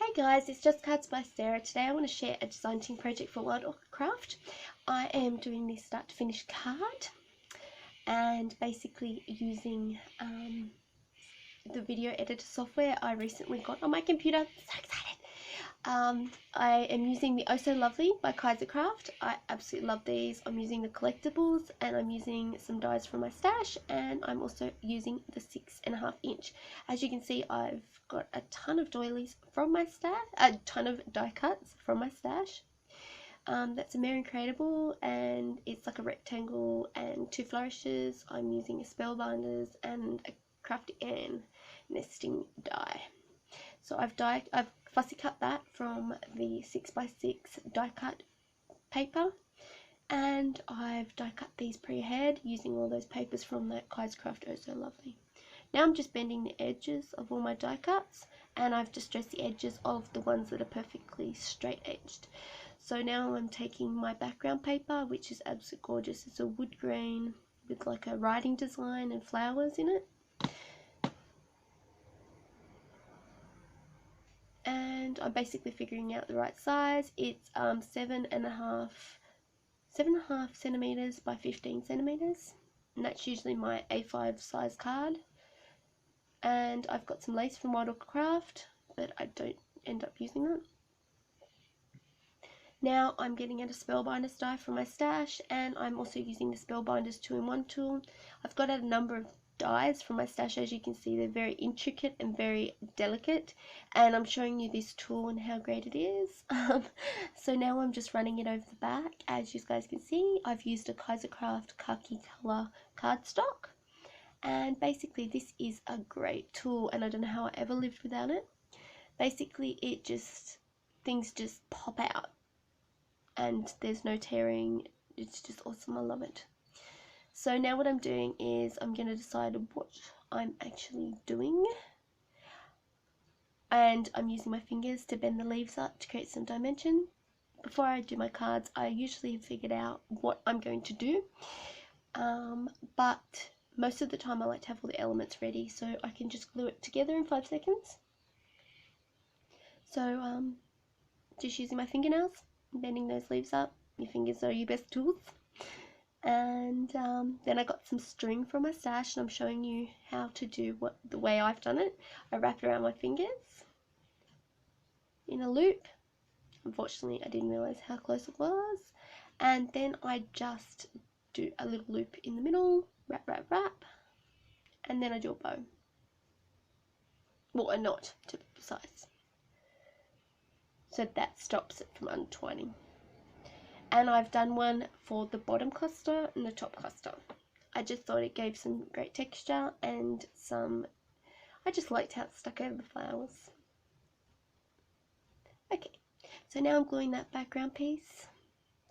Hi guys, it's just Cards by Sarah. Today I want to share a design team project for Wild Orchid Craft. I am doing this start to finish card and basically using the video editor software I recently got on my computer. So excited! I am using the Oh So Lovely by Craft. I absolutely love these. I'm using the collectibles and I'm using some dies from my stash, and I'm also using the 6.5 inch. As you can see, I've got a ton of doilies from my stash, a ton of die cuts from my stash. That's a Mary Incredible, and it's like a rectangle and 2 flourishes. I'm using a Spellbinders and a Crafty Ann nesting die. So I've fussy cut that from the 6x6 die cut paper, and I've die cut these pre-ahead using all those papers from that Craft Oh So Lovely. Now I'm just bending the edges of all my die cuts, and I've distressed the edges of the ones that are perfectly straight edged. So now I'm taking my background paper, which is absolutely gorgeous. It's a wood grain with like a writing design and flowers in it. And I'm basically figuring out the right size. It's 7.5 centimeters by 15 centimeters, and that's usually my A5 size card. And I've got some lace from Wild Orchid Craft, but I don't end up using that. Now I'm getting out a Spellbinders die from my stash, and I'm also using the Spellbinders 2-in-1 tool. I've got out a number of dies from my stash. As you can see, they're very intricate and very delicate, and I'm showing you this tool and how great it is. So now I'm just running it over the back. As you guys can see, I've used a Craft khaki color cardstock, and basically this is a great tool, and I don't know how I ever lived without it. Basically things just pop out and there's no tearing. It's just awesome. I love it. So now what I'm doing is I'm going to decide what I'm actually doing, and I'm using my fingers to bend the leaves up to create some dimension. Before I do my cards, I usually have figured out what I'm going to do, but most of the time I like to have all the elements ready so I can just glue it together in 5 seconds. So just using my fingernails, bending those leaves up. Your fingers are your best tools. And then I got some string from my stash, and I'm showing you how to do the way I've done it. I wrap it around my fingers in a loop. Unfortunately, I didn't realize how close it was. And then I just do a little loop in the middle, wrap, and then I do a bow. Well, a knot to be precise. So that stops it from untwining. And I've done one for the bottom cluster and the top cluster. I just thought it gave some great texture, and I just liked how it stuck over the flowers. Okay, so now I'm gluing that background piece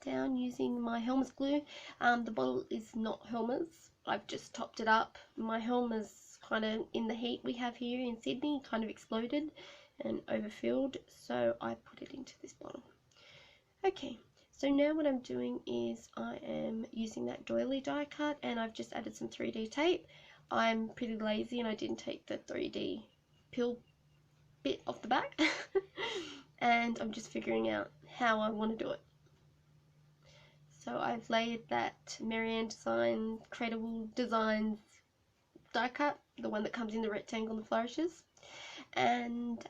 down using my Helmer's glue. The bottle is not Helmer's. I've just topped it up. My Helmer's kind of, in the heat we have here in Sydney, kind of exploded and overfilled, so I put it into this bottle. Okay. So now what I'm doing is I am using that doily die cut, and I've just added some 3D tape. I'm pretty lazy and I didn't take the 3D peel bit off the back. And I'm just figuring out how I want to do it. So I've layered that Marianne Design Credible Designs die cut, the one that comes in the rectangle and the flourishes. And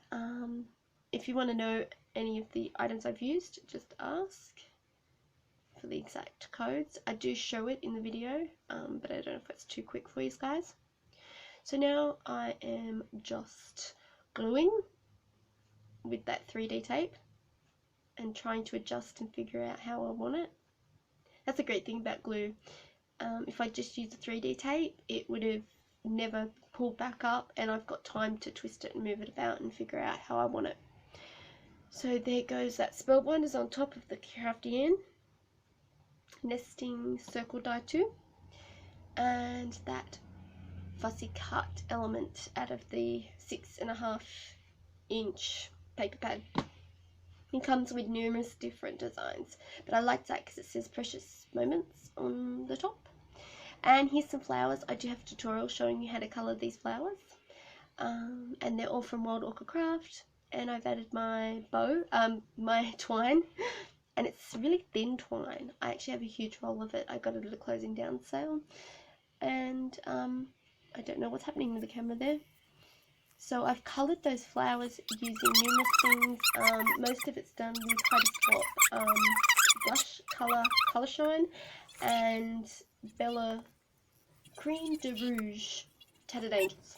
if you want to know any of the items I've used, just ask for the exact codes. I do show it in the video, but I don't know if it's too quick for you guys. So now I am just gluing with that 3D tape and trying to adjust and figure out how I want it. That's a great thing about glue. If I just used the 3D tape, it would have never pulled back up, and I've got time to twist it and move it about and figure out how I want it. So there goes that Spellbinders on top of the Crafty Ann nesting circle die 2, and that fussy cut element out of the 6.5 inch paper pad. It comes with numerous different designs, but I like that because it says Precious Moments on the top. And here's some flowers. I do have a tutorial showing you how to colour these flowers, and they're all from Wild Orchid Craft. and I've added my bow, my twine, and it's really thin twine. I actually have a huge roll of it. I got it at a closing down sale, and I don't know what's happening with the camera there. So I've coloured those flowers using numerous things. Most of it's done with Heidi Swap blush colour shine and Bella Cream de Rouge Tattered Angels.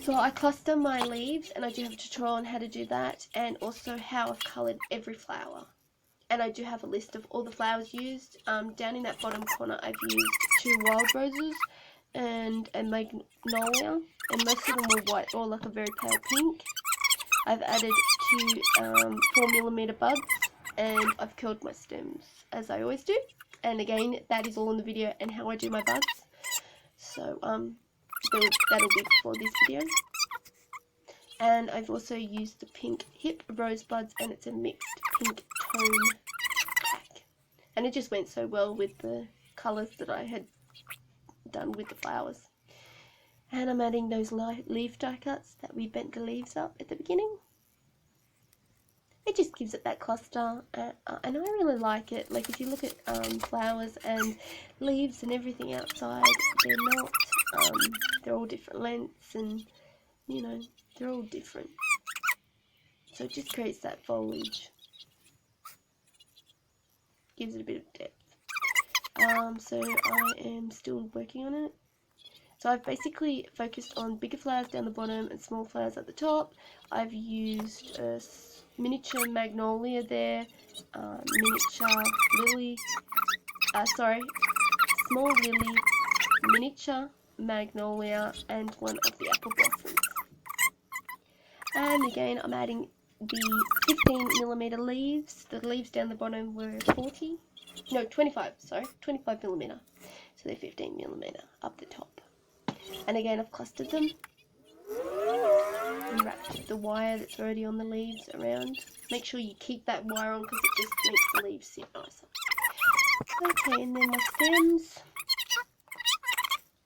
So I cluster my leaves, and I do have a tutorial on how to do that, and also how I've coloured every flower. And I do have a list of all the flowers used. Down in that bottom corner I've used 2 wild roses and a magnolia, and most of them were white or like a very pale pink. I've added 2 4mm buds, and I've curled my stems as I always do. And again, that is all in the video and how I do my buds. So that'll be before this video. And I've also used the pink hip rosebuds, and it's a mixed pink tone pack. And it just went so well with the colours that I had done with the flowers. And I'm adding those leaf die cuts that we bent the leaves up at the beginning. It just gives it that cluster, and I really like it. Like, if you look at flowers and leaves and everything outside, they're all different lengths, and you know, they're all different. So it just creates that foliage, gives it a bit of depth. So I am still working on it. So I've basically focused on bigger flowers down the bottom and small flowers at the top. I've used a miniature magnolia there, miniature lily, small lily, miniature magnolia, and one of the apple blossoms. And again, I'm adding the 15mm leaves. The leaves down the bottom were 25, sorry, 25mm. So they're 15mm up the top. And again, I've clustered them and wrapped the wire that's already on the leaves around. Make sure you keep that wire on because it just makes the leaves sit nicer. Okay, and then my stems,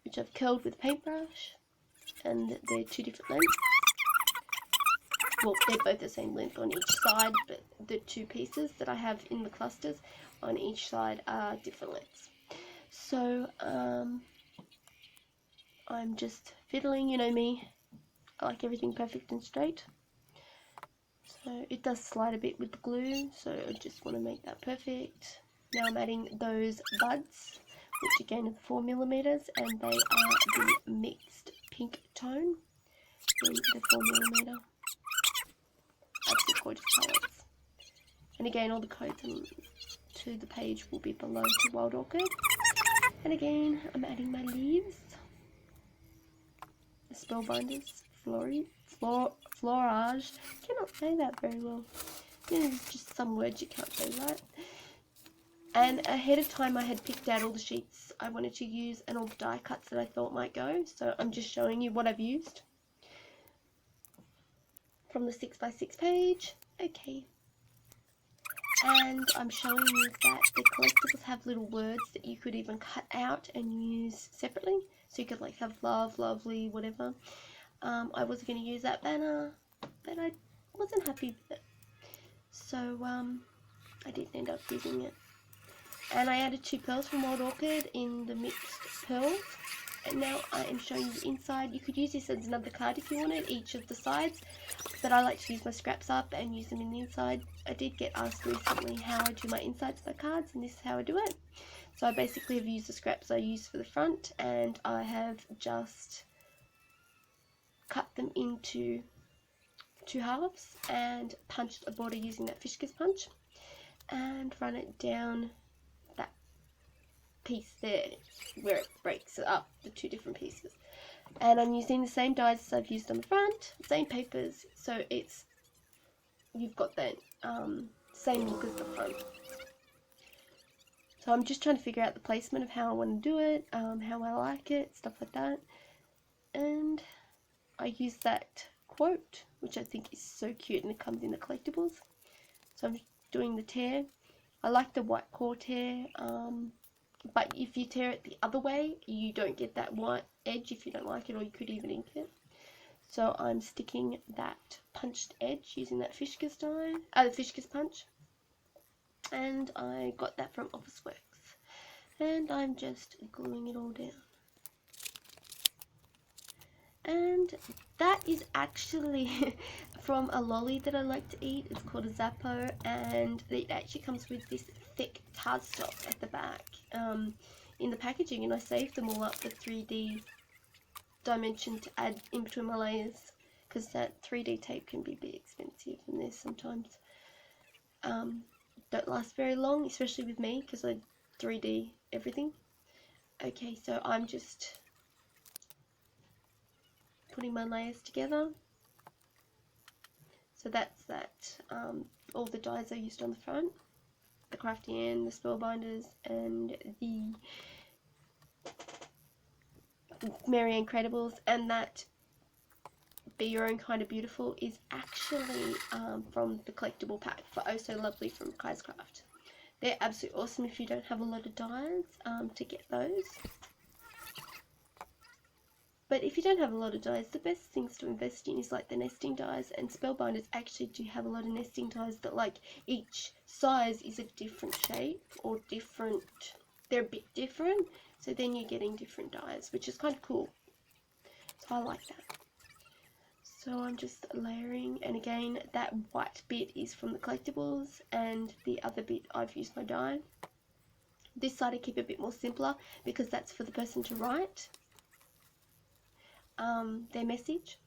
which I've curled with a paintbrush, and they're 2 different lengths. Well, they're both the same length on each side, but the 2 pieces that I have in the clusters on each side are different lengths. So, I'm just fiddling, you know me, I like everything perfect and straight. So it does slide a bit with the glue, so I just want to make that perfect. Now I'm adding those buds, which again are 4mm, and they are the mixed pink tone in the 4mm. Absolutely gorgeous colours. And again, all the codes to the page will be below to Wild Orchid. And again, I'm adding my leaves. Spellbinders, florage. Cannot say that very well. There's just some words you can't say right. And ahead of time, I had picked out all the sheets I wanted to use and all the die cuts that I thought might go. So I'm just showing you what I've used from the 6x6 page. Okay. And I'm showing you that the collectibles have little words that you could even cut out and use separately. So you could like have love, lovely, whatever. I was going to use that banner, but I wasn't happy with it. So I didn't end up using it. And I added 2 pearls from Wild Orchid in the mixed pearls. And now I am showing you the inside. You could use this as another card if you wanted, each of the sides. But I like to use my scraps up and use them in the inside. I did get asked recently how I do my insides of my cards, and this is how I do it. So I basically have used the scraps I used for the front, and I have just cut them into 2 halves and punched a border using that fish kiss punch and run it down that piece there where it breaks it up, the 2 different pieces. And I'm using the same dies as I've used on the front, same papers, so you've got that same look as the front. So I'm just trying to figure out the placement of how I want to do it, how I like it, stuff like that. And I use that quote, which I think is so cute, and it comes in the collectibles. So I'm doing the tear. I like the white core tear, but if you tear it the other way, you don't get that white edge if you don't like it, or you could even ink it. So I'm sticking that punched edge using that Fishkiss die, the Fishkiss punch, and I got that from Officeworks, and I'm just gluing it all down. And that is actually from a lolly that I like to eat. It's called a Zappo, and it actually comes with this thick cardstock at the back in the packaging, and I saved them all up for 3D dimension to add in between my layers, because that 3D tape can be a bit expensive, and there's sometimes don't last very long, especially with me, because I 3D everything. Okay, so I'm just putting my layers together. So that's that. All the dies I used on the front, the Crafty Ann, the Spellbinders, and the Mary Incredibles, and that Be Your Own Kind of Beautiful is actually from the collectible pack for Oh So Lovely from Kai's Craft. They're absolutely awesome if you don't have a lot of dies to get those. But if you don't have a lot of dies, the best things to invest in is like the nesting dies, and Spellbinders actually do have a lot of nesting dies that like each size is a different shape or different, they're a bit different, so then you're getting different dies, which is kind of cool. So I like that. So I'm just layering, and again that white bit is from the collectibles, and the other bit I've used my die. This side I keep a bit more simpler because that's for the person to write their message.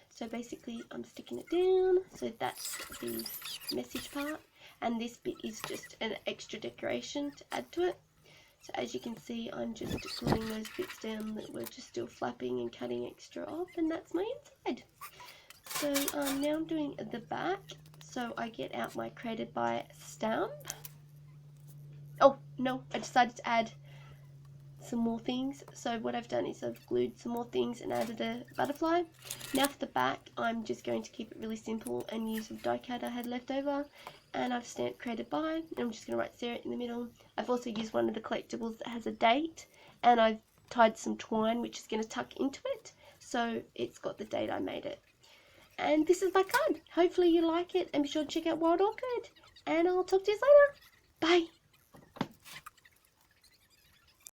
So basically I'm sticking it down, so that's the message part, and this bit is just an extra decoration to add to it. So as you can see, I'm just gluing those bits down that were just still flapping and cutting extra off, and that's my inside. So now I'm doing the back, so I get out my Created by stamp. Oh no, I decided to add some more things. So what I've done is I've glued some more things and added a butterfly. Now for the back, I'm just going to keep it really simple and use a die cut I had left over, and I've stamped Created by, and I'm just going to write Sarah in the middle. I've also used one of the collectibles that has a date, and I've tied some twine which is going to tuck into it, so it's got the date I made it. And this is my card. Hopefully you like it, and be sure to check out Wild Orchid, and I'll talk to you later. Bye.